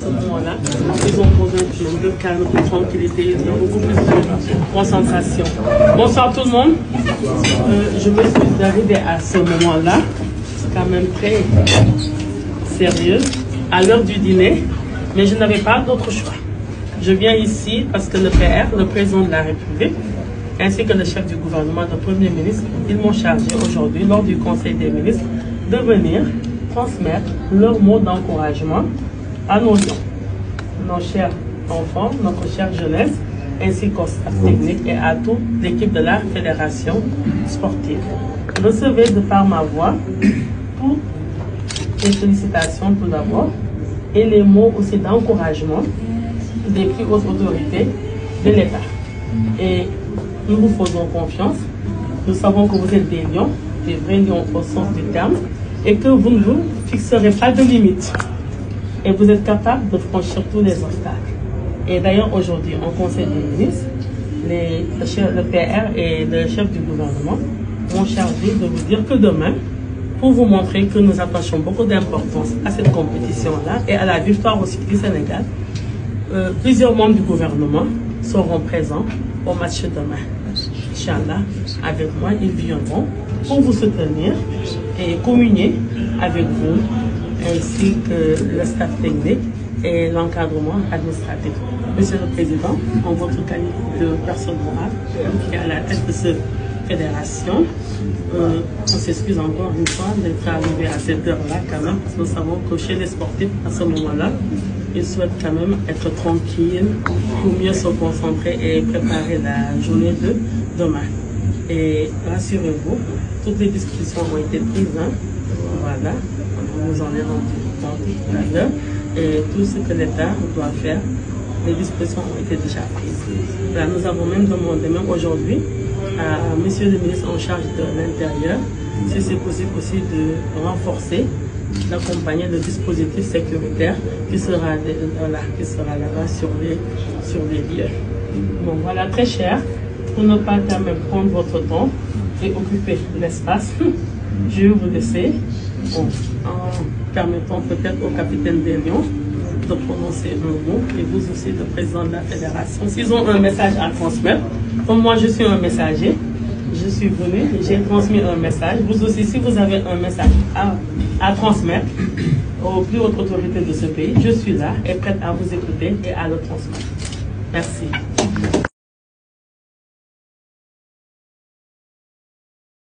ce moment-là, ils ont posé un climat de calme, de tranquillité, de beaucoup plus de concentration. Bonsoir tout le monde. Je me suis arrivée à ce moment-là, c'est quand même très sérieux, à l'heure du dîner, mais je n'avais pas d'autre choix. Je viens ici parce que le PR, le président de la République, ainsi que le chef du gouvernement, le Premier ministre, ils m'ont chargé aujourd'hui, lors du Conseil des ministres, de venir transmettre leurs mots d'encouragement à nos gens, nos chers enfants, notre chère jeunesse, ainsi qu'au staff technique et à toute l'équipe de la fédération sportive. Recevez de par ma voix toutes les félicitations tout d'abord et les mots aussi d'encouragement des plus hautes autorités de l'État. Et nous vous faisons confiance. Nous savons que vous êtes des lions, des vrais lions au sens du terme, et que vous ne vous fixerez pas de limites. Et vous êtes capable de franchir tous les obstacles. Et d'ailleurs, aujourd'hui, en Conseil des ministres, le PR et le chef du gouvernement m'ont chargé de vous dire que demain, pour vous montrer que nous attachons beaucoup d'importance à cette compétition-là et à la victoire aussi du Sénégal, plusieurs membres du gouvernement seront présents au match demain. Inch'Allah, avec moi, ils viendront pour vous soutenir et communier avec vous, ainsi que le staff technique et l'encadrement administratif. Monsieur le Président, en votre qualité de personne morale qui est à la tête de cette fédération, on s'excuse encore une fois d'être arrivé à cette heure-là quand même, parce que nous savons que chez les sportifs, à ce moment-là, ils souhaitent quand même être tranquilles pour mieux se concentrer et préparer la journée de demain. Et rassurez-vous, toutes les discussions ont été prises. Voilà, on nous en est rendu compte tout à l'heure. Et tout ce que l'État doit faire, les dispositions ont été déjà prises. Là, nous avons même demandé, même aujourd'hui, à Monsieur le ministre en charge de l'Intérieur, si c'est possible aussi de renforcer, d'accompagner le dispositif sécuritaire qui sera là-bas sur les lieux. Bon, voilà, très cher, pour ne pas quand même prendre votre temps et occuper l'espace, je vais vous laisser, bon, en permettant peut-être au capitaine des Lions de prononcer un mot, et vous aussi, le président de la fédération. S'ils ont un message à transmettre, comme moi je suis un messager, je suis venu, j'ai transmis un message. Vous aussi, si vous avez un message à transmettre aux plus hautes autorités de ce pays, je suis là et prête à vous écouter et à le transmettre. Merci.